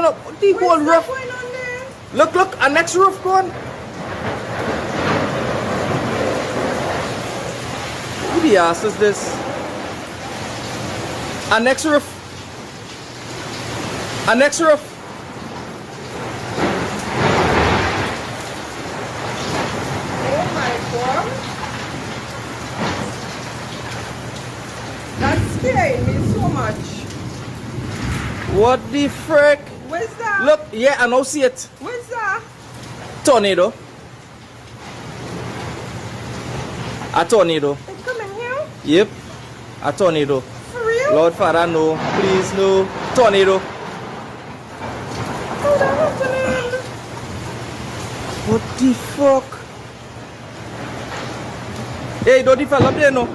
look. The whole What's roof. going on there? Look, our next roof gone. Who the ass is this? Our next roof. Our next roof. Oh my God. That's scaring me so much. What the frick? Where's that? Look, yeah, I now see it. Where's that? Tornado. A tornado. It's coming here? Yep. A tornado. For real? Lord Father, no. Please, no. Tornado. How that happening? What the fuck? Hey, don't develop there, no.